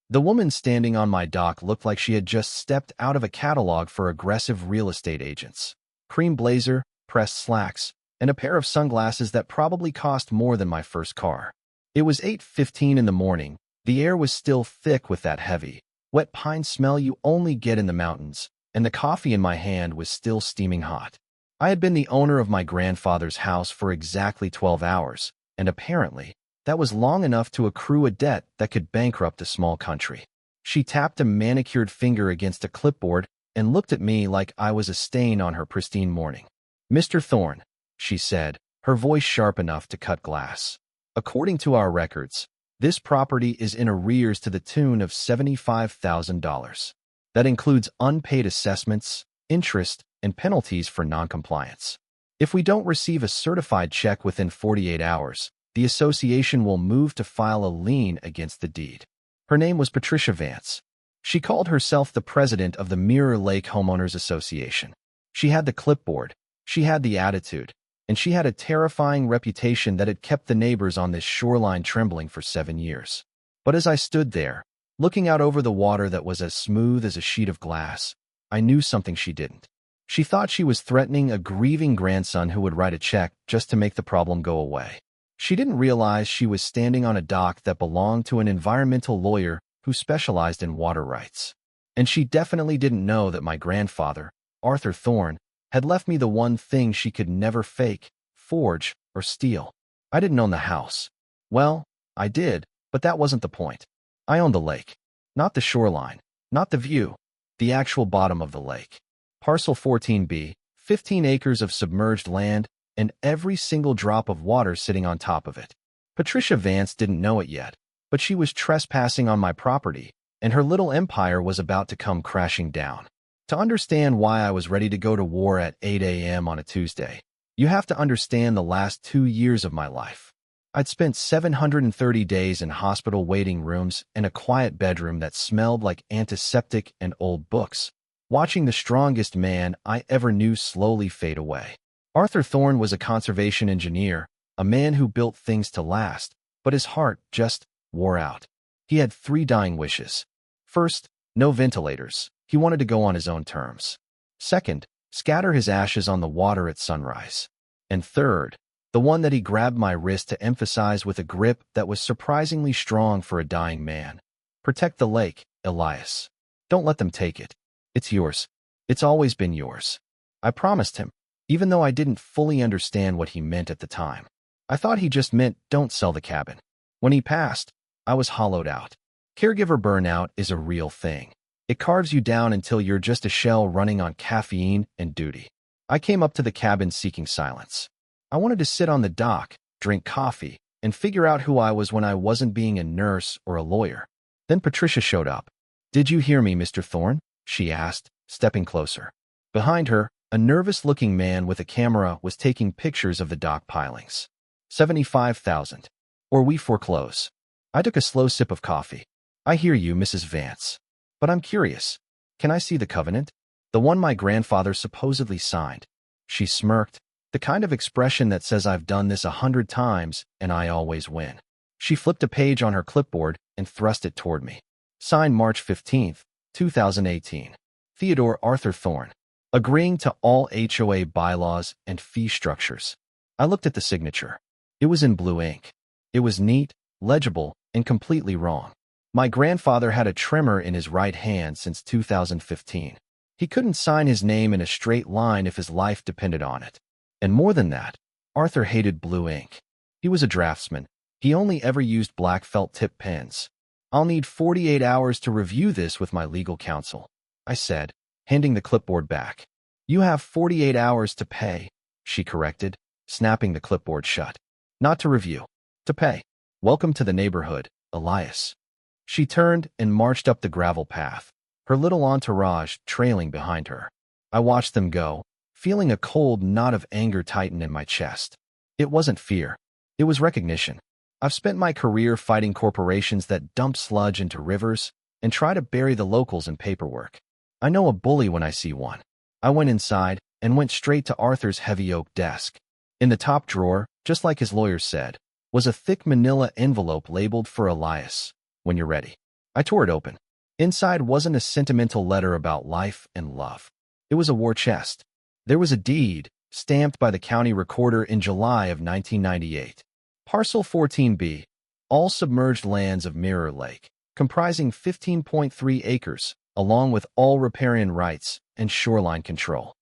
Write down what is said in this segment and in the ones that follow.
The woman standing on my dock looked like she had just stepped out of a catalog for aggressive real estate agents. Cream blazer, pressed slacks, and a pair of sunglasses that probably cost more than my first car. It was 8:15 in the morning. The air was still thick with that heavy, wet pine smell you only get in the mountains, and the coffee in my hand was still steaming hot. I had been the owner of my grandfather's house for exactly 12 hours, and apparently, that was long enough to accrue a debt that could bankrupt a small country. She tapped a manicured finger against a clipboard and looked at me like I was a stain on her pristine morning. "Mr. Thorne," she said, her voice sharp enough to cut glass. "According to our records, this property is in arrears to the tune of $75,000. That includes unpaid assessments, interest, and penalties for noncompliance. If we don't receive a certified check within 48 hours, the association will move to file a lien against the deed." Her name was Patricia Vance. She called herself the president of the Mirror Lake Homeowners Association. She had the clipboard, she had the attitude, and she had a terrifying reputation that had kept the neighbors on this shoreline trembling for 7 years. But as I stood there, looking out over the water that was as smooth as a sheet of glass, I knew something she didn't. She thought she was threatening a grieving grandson who would write a check just to make the problem go away. She didn't realize she was standing on a dock that belonged to an environmental lawyer who specialized in water rights. And she definitely didn't know that my grandfather, Arthur Thorne, had left me the one thing she could never fake, forge, or steal. I didn't own the house. Well, I did, but that wasn't the point. I owned the lake. Not the shoreline, not the view, the actual bottom of the lake. Parcel 14B, 15 acres of submerged land, and every single drop of water sitting on top of it. Patricia Vance didn't know it yet, but she was trespassing on my property, and her little empire was about to come crashing down. To understand why I was ready to go to war at 8 a.m. on a Tuesday, you have to understand the last 2 years of my life. I'd spent 730 days in hospital waiting rooms and a quiet bedroom that smelled like antiseptic and old books, watching the strongest man I ever knew slowly fade away. Arthur Thorne was a conservation engineer, a man who built things to last, but his heart just wore out. He had 3 dying wishes. First, no ventilators. He wanted to go on his own terms. Second, scatter his ashes on the water at sunrise. And third, the one that he grabbed my wrist to emphasize with a grip that was surprisingly strong for a dying man. "Protect the lake, Elias. Don't let them take it. It's yours. It's always been yours." I promised him, even though I didn't fully understand what he meant at the time. I thought he just meant don't sell the cabin. When he passed, I was hollowed out. Caregiver burnout is a real thing. It carves you down until you're just a shell running on caffeine and duty. I came up to the cabin seeking silence. I wanted to sit on the dock, drink coffee, and figure out who I was when I wasn't being a nurse or a lawyer. Then Patricia showed up. "Did you hear me, Mr. Thorne?" she asked, stepping closer. Behind her, a nervous-looking man with a camera was taking pictures of the dock pilings. 75,000. Or we foreclose. I took a slow sip of coffee. "I hear you, Mrs. Vance. But I'm curious. Can I see the covenant? The one my grandfather supposedly signed." She smirked, the kind of expression that says I've done this 100 times and I always win. She flipped a page on her clipboard and thrust it toward me. Signed March 15, 2018. Theodore Arthur Thorne. Agreeing to all HOA bylaws and fee structures. I looked at the signature. It was in blue ink. It was neat, legible, and completely wrong. My grandfather had a tremor in his right hand since 2015. He couldn't sign his name in a straight line if his life depended on it. And more than that, Arthur hated blue ink. He was a draftsman. He only ever used black felt-tip pens. "I'll need 48 hours to review this with my legal counsel," I said, handing the clipboard back. "You have 48 hours to pay," she corrected, snapping the clipboard shut. "Not to review. To pay. Welcome to the neighborhood, Elias." She turned and marched up the gravel path, her little entourage trailing behind her. I watched them go, feeling a cold knot of anger tighten in my chest. It wasn't fear. It was recognition. I've spent my career fighting corporations that dump sludge into rivers and try to bury the locals in paperwork. I know a bully when I see one. I went inside and went straight to Arthur's heavy oak desk. In the top drawer, just like his lawyer said, was a thick manila envelope labeled for Elias. "When you're ready." I tore it open. Inside wasn't a sentimental letter about life and love. It was a war chest. There was a deed, stamped by the county recorder in July of 1998. Parcel 14B, all submerged lands of Mirror Lake, comprising 15.3 acres, along with all riparian rights and shoreline control.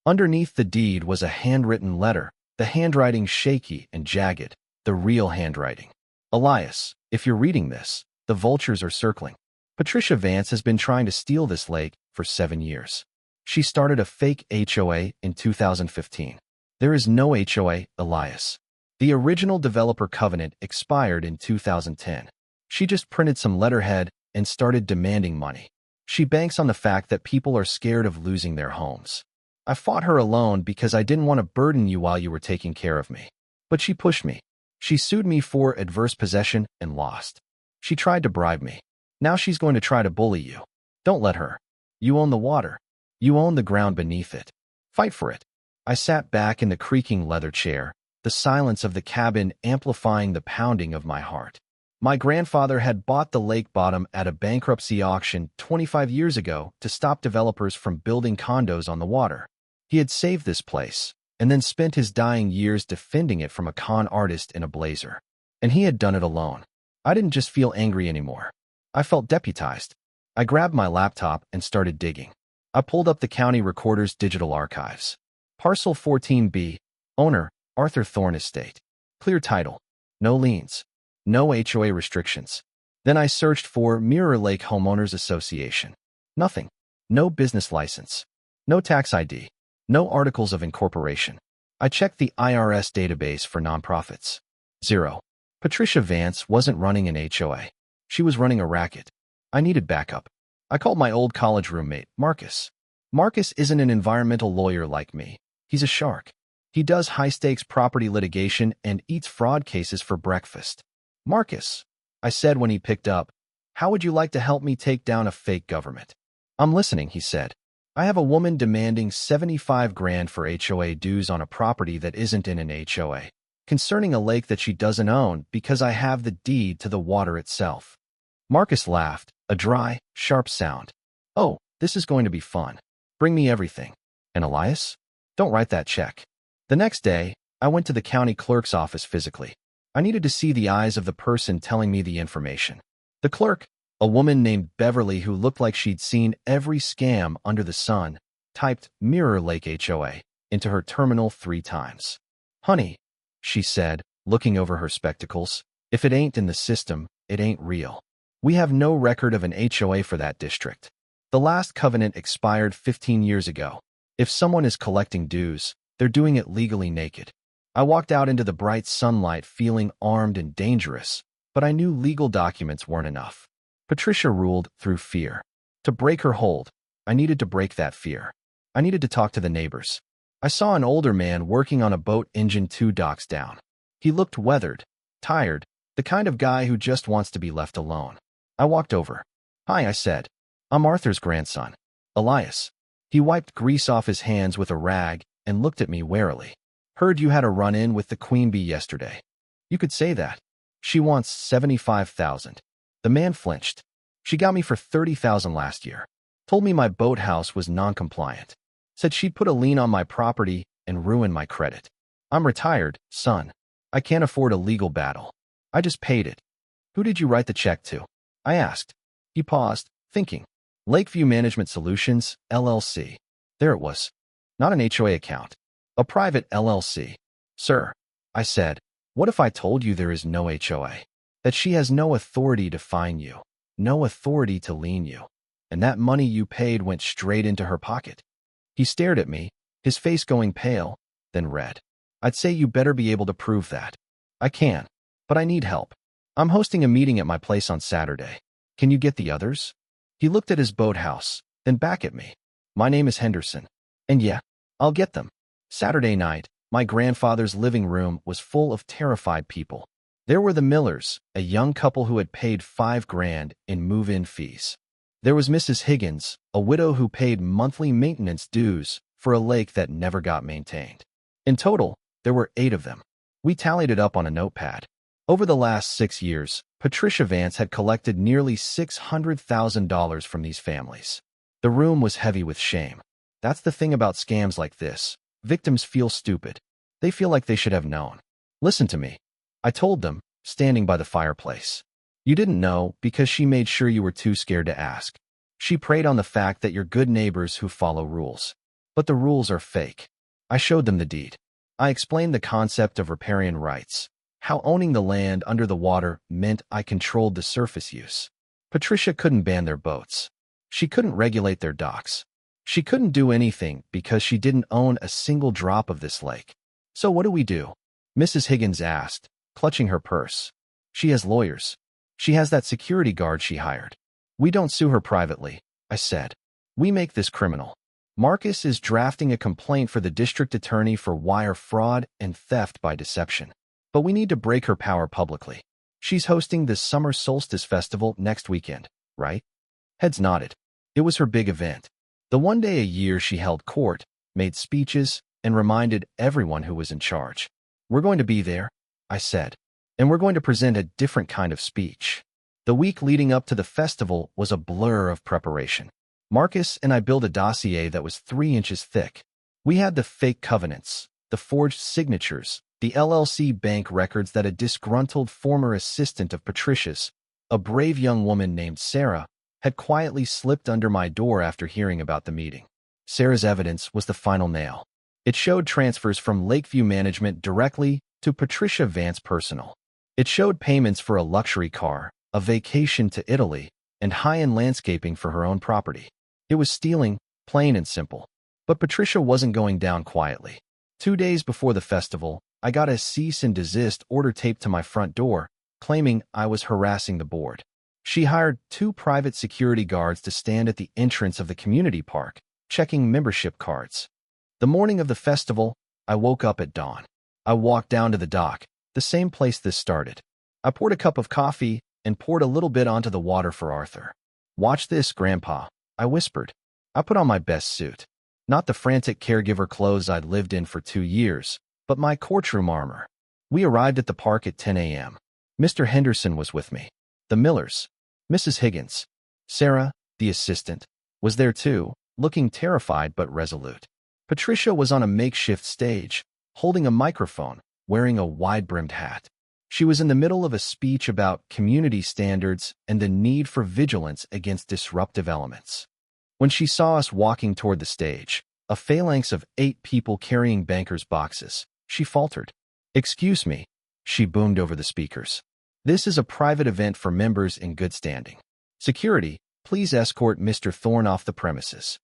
Underneath the deed was a handwritten letter, the handwriting shaky and jagged, the real handwriting. Elias, if you're reading this, the vultures are circling. Patricia Vance has been trying to steal this lake for 7 years. She started a fake HOA in 2015. There is no HOA, Elias. The original developer covenant expired in 2010. She just printed some letterhead and started demanding money. She banks on the fact that people are scared of losing their homes. I fought her alone because I didn't want to burden you while you were taking care of me. But she pushed me. She sued me for adverse possession and lost. She tried to bribe me. Now she's going to try to bully you. Don't let her. You own the water. You own the ground beneath it. Fight for it. I sat back in the creaking leather chair, the silence of the cabin amplifying the pounding of my heart. My grandfather had bought the lake bottom at a bankruptcy auction 25 years ago to stop developers from building condos on the water. He had saved this place, and then spent his dying years defending it from a con artist in a blazer. And he had done it alone. I didn't just feel angry anymore. I felt deputized. I grabbed my laptop and started digging. I pulled up the county recorder's digital archives. Parcel 14B, owner, Arthur Thorne Estate. Clear title. No liens. No HOA restrictions. Then I searched for Mirror Lake Homeowners Association. Nothing. No business license. No tax ID. No articles of incorporation. I checked the IRS database for nonprofits. 0. Patricia Vance wasn't running an HOA. She was running a racket. I needed backup. I called my old college roommate, Marcus. Marcus isn't an environmental lawyer like me. He's a shark. He does high-stakes property litigation and eats fraud cases for breakfast. Marcus, I said when he picked up, how would you like to help me take down a fake government? I'm listening, he said. I have a woman demanding $75,000 for HOA dues on a property that isn't in an HOA, concerning a lake that she doesn't own because I have the deed to the water itself. Marcus laughed, a dry, sharp sound. Oh, this is going to be fun. Bring me everything. And Elias? Don't write that check. The next day, I went to the county clerk's office physically. I needed to see the eyes of the person telling me the information. The clerk, a woman named Beverly who looked like she'd seen every scam under the sun, typed Mirror Lake HOA into her terminal 3 times. Honey, she said, looking over her spectacles, if it ain't in the system, it ain't real. We have no record of an HOA for that district. The last covenant expired 15 years ago. If someone is collecting dues, they're doing it legally naked. I walked out into the bright sunlight feeling armed and dangerous, but I knew legal documents weren't enough. Patricia ruled through fear. To break her hold, I needed to break that fear. I needed to talk to the neighbors. I saw an older man working on a boat engine 2 docks down. He looked weathered, tired, the kind of guy who just wants to be left alone. I walked over. Hi, I said. I'm Arthur's grandson, Elias. He wiped grease off his hands with a rag and looked at me warily. Heard you had a run-in with the queen bee yesterday. You could say that. She wants $75,000. The man flinched. She got me for $30,000 last year. Told me my boathouse was non-compliant. Said she'd put a lien on my property and ruin my credit. I'm retired, son. I can't afford a legal battle. I just paid it. Who did you write the check to? I asked. He paused, thinking. Lakeview Management Solutions, LLC. There it was. Not an HOA account. A private LLC. Sir, I said, what if I told you there is no HOA? That she has no authority to fine you, no authority to lien you, and that money you paid went straight into her pocket? He stared at me, his face going pale, then red. I'd say you better be able to prove that. I can, but I need help. I'm hosting a meeting at my place on Saturday. Can you get the others? He looked at his boathouse, then back at me. My name is Henderson. And yeah, I'll get them. Saturday night, my grandfather's living room was full of terrified people. There were the Millers, a young couple who had paid $5,000 in move-in fees. There was Mrs. Higgins, a widow who paid monthly maintenance dues for a lake that never got maintained. In total, there were 8 of them. We tallied it up on a notepad. Over the last 6 years, Patricia Vance had collected nearly $600,000 from these families. The room was heavy with shame. That's the thing about scams like this. Victims feel stupid. They feel like they should have known. Listen to me, I told them, standing by the fireplace. You didn't know because she made sure you were too scared to ask. She preyed on the fact that you're good neighbors who follow rules. But the rules are fake. I showed them the deed. I explained the concept of riparian rights, how owning the land under the water meant I controlled the surface use. Patricia couldn't ban their boats. She couldn't regulate their docks. She couldn't do anything because she didn't own a single drop of this lake. So what do we do? Mrs. Higgins asked, clutching her purse. She has lawyers. She has that security guard she hired. We don't sue her privately, I said. We make this criminal. Marcus is drafting a complaint for the district attorney for wire fraud and theft by deception. But we need to break her power publicly. She's hosting the Summer Solstice Festival next weekend, right? Heads nodded. It was her big event. The one day a year she held court, made speeches, and reminded everyone who was in charge. We're going to be there, I said. And we're going to present a different kind of speech. The week leading up to the festival was a blur of preparation. Marcus and I built a dossier that was 3 inches thick. We had the fake covenants, the forged signatures, the LLC bank records that a disgruntled former assistant of Patricia's, a brave young woman named Sarah, had quietly slipped under my door after hearing about the meeting. Sarah's evidence was the final nail. It showed transfers from Lakeview Management directly to Patricia Vance personal. It showed payments for a luxury car, a vacation to Italy, and high-end landscaping for her own property. It was stealing, plain and simple. But Patricia wasn't going down quietly. 2 days before the festival, I got a cease and desist order taped to my front door, claiming I was harassing the board. She hired 2 private security guards to stand at the entrance of the community park, checking membership cards. The morning of the festival, I woke up at dawn. I walked down to the dock, the same place this started. I poured a cup of coffee and poured a little bit onto the water for Arthur. "Watch this, Grandpa," I whispered. I put on my best suit. Not the frantic caregiver clothes I'd lived in for 2 years, but my courtroom armor. We arrived at the park at 10 a.m. Mr. Henderson was with me. The Millers, Mrs. Higgins, Sarah, the assistant, was there too, looking terrified but resolute. Patricia was on a makeshift stage, holding a microphone, wearing a wide-brimmed hat. She was in the middle of a speech about community standards and the need for vigilance against disruptive elements. When she saw us walking toward the stage, a phalanx of 8 people carrying bankers' boxes, she faltered. "Excuse me," she boomed over the speakers. "This is a private event for members in good standing. Security, please escort Mr. Thorne off the premises."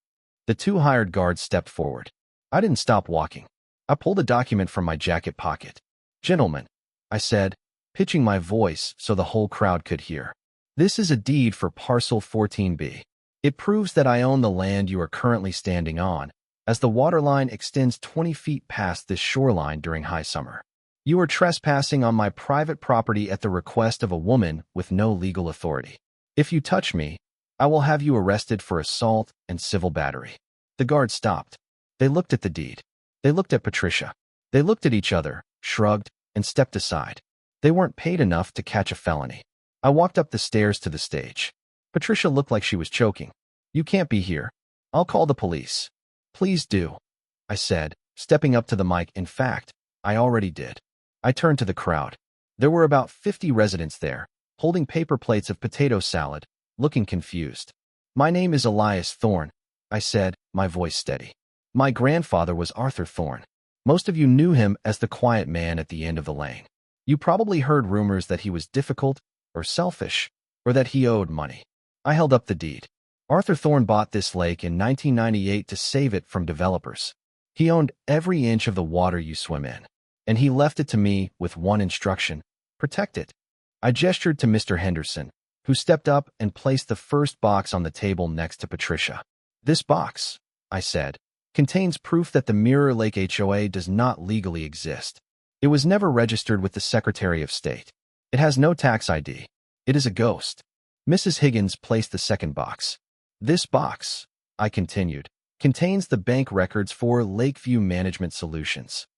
The 2 hired guards stepped forward. I didn't stop walking. I pulled a document from my jacket pocket. "Gentlemen," I said, pitching my voice so the whole crowd could hear. "This is a deed for Parcel 14B. It proves that I own the land you are currently standing on, as the waterline extends 20 feet past this shoreline during high summer. You are trespassing on my private property at the request of a woman with no legal authority. If you touch me, I will have you arrested for assault and civil battery." The guards stopped. They looked at the deed. They looked at Patricia. They looked at each other, shrugged, and stepped aside. They weren't paid enough to catch a felony. I walked up the stairs to the stage. Patricia looked like she was choking. "You can't be here. I'll call the police." "Please do," I said, stepping up to the mic. In fact, I already did. I turned to the crowd. There were about 50 residents there, holding paper plates of potato salad, looking confused. "My name is Elias Thorne," I said, my voice steady. "My grandfather was Arthur Thorne. Most of you knew him as the quiet man at the end of the lane. You probably heard rumors that he was difficult or selfish, or that he owed money." I held up the deed. "Arthur Thorne bought this lake in 1998 to save it from developers. He owned every inch of the water you swim in, and he left it to me with one instruction: protect it." I gestured to Mr. Henderson, who stepped up and placed the first box on the table next to Patricia. "This box," I said, "contains proof that the Mirror Lake HOA does not legally exist. It was never registered with the Secretary of State. It has no tax ID. It is a ghost." Mrs. Higgins placed the second box. "This box," I continued, "contains the bank records for Lakeview Management Solutions.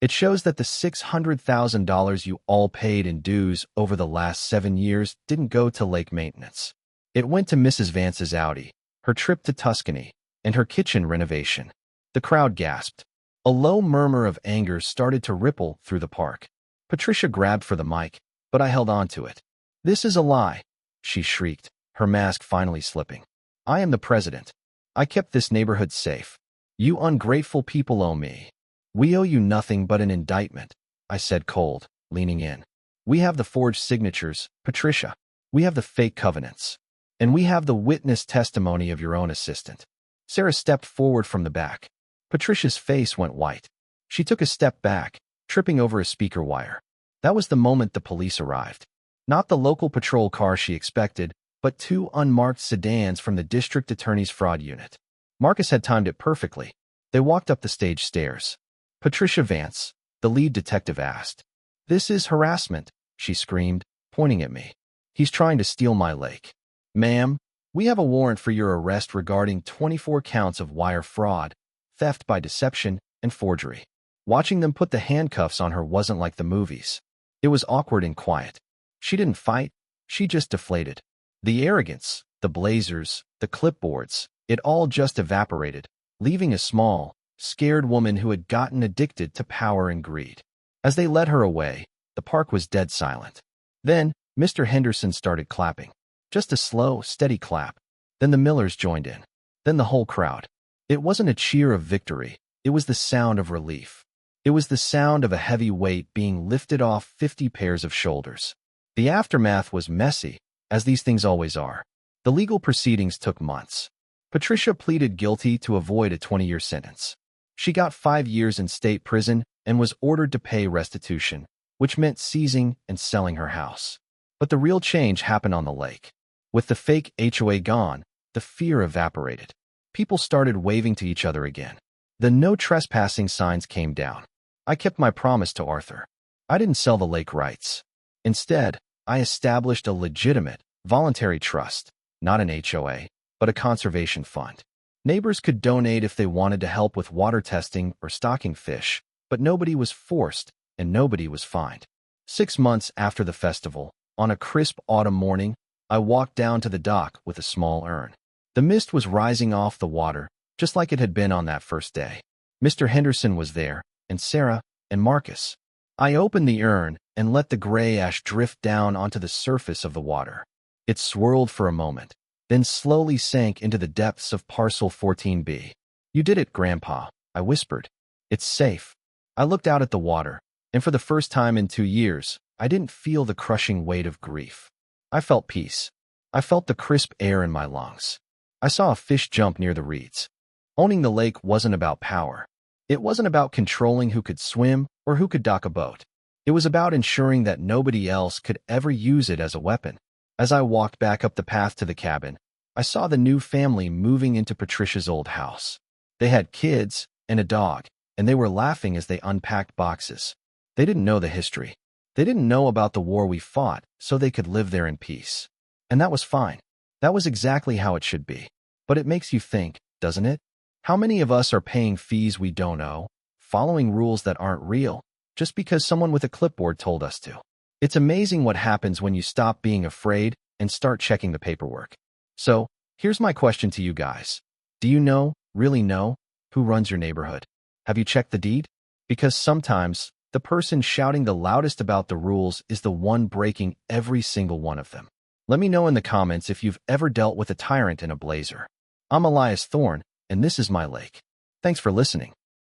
It shows that the $600,000 you all paid in dues over the last 7 years didn't go to lake maintenance. It went to Mrs. Vance's Audi, her trip to Tuscany, and her kitchen renovation. The crowd gasped. A low murmur of anger started to ripple through the park. Patricia grabbed for the mic, but I held on to it. "This is a lie," she shrieked, her mask finally slipping. "I am the president. I kept this neighborhood safe. You ungrateful people owe me. We owe you nothing but an indictment," I said cold, leaning in. "We have the forged signatures, Patricia. We have the fake covenants. And we have the witness testimony of your own assistant." Sarah stepped forward from the back. Patricia's face went white. She took a step back, tripping over a speaker wire. That was the moment the police arrived. Not the local patrol car she expected, but 2 unmarked sedans from the district attorney's fraud unit. Marcus had timed it perfectly. They walked up the stage stairs. "Patricia Vance," the lead detective asked. "This is harassment," she screamed, pointing at me. "He's trying to steal my lake." "Ma'am, we have a warrant for your arrest regarding 24 counts of wire fraud, theft by deception, and forgery." Watching them put the handcuffs on her wasn't like the movies. It was awkward and quiet. She didn't fight, she just deflated. The arrogance, the blazers, the clipboards, it all just evaporated, leaving a small, scared woman who had gotten addicted to power and greed. As they led her away, the park was dead silent. Then, Mr. Henderson started clapping. Just a slow, steady clap. Then the Millers joined in. Then the whole crowd. It wasn't a cheer of victory, it was the sound of relief. It was the sound of a heavy weight being lifted off 50 pairs of shoulders. The aftermath was messy, as these things always are. The legal proceedings took months. Patricia pleaded guilty to avoid a 20-year sentence. She got 5 years in state prison and was ordered to pay restitution, which meant seizing and selling her house. But the real change happened on the lake. With the fake HOA gone, the fear evaporated. People started waving to each other again. The no trespassing signs came down. I kept my promise to Arthur. I didn't sell the lake rights. Instead, I established a legitimate, voluntary trust, not an HOA, but a conservation fund. Neighbors could donate if they wanted to help with water testing or stocking fish, but nobody was forced and nobody was fined. 6 months after the festival, on a crisp autumn morning, I walked down to the dock with a small urn. The mist was rising off the water, just like it had been on that first day. Mr. Henderson was there, and Sarah, and Marcus. I opened the urn and let the gray ash drift down onto the surface of the water. It swirled for a moment, then slowly sank into the depths of parcel 14B. "You did it, Grandpa," I whispered. "It's safe." I looked out at the water, and for the first time in 2 years, I didn't feel the crushing weight of grief. I felt peace. I felt the crisp air in my lungs. I saw a fish jump near the reeds. Owning the lake wasn't about power. It wasn't about controlling who could swim or who could dock a boat. It was about ensuring that nobody else could ever use it as a weapon. As I walked back up the path to the cabin, I saw the new family moving into Patricia's old house. They had kids and a dog, and they were laughing as they unpacked boxes. They didn't know the history. They didn't know about the war we fought, so they could live there in peace. And that was fine. That was exactly how it should be. But it makes you think, doesn't it? How many of us are paying fees we don't owe, following rules that aren't real, just because someone with a clipboard told us to? It's amazing what happens when you stop being afraid and start checking the paperwork. So, here's my question to you guys. Do you know, really know, who runs your neighborhood? Have you checked the deed? Because sometimes, the person shouting the loudest about the rules is the one breaking every single one of them. Let me know in the comments if you've ever dealt with a tyrant in a blazer. I'm Elias Thorne, and this is my lake. Thanks for listening.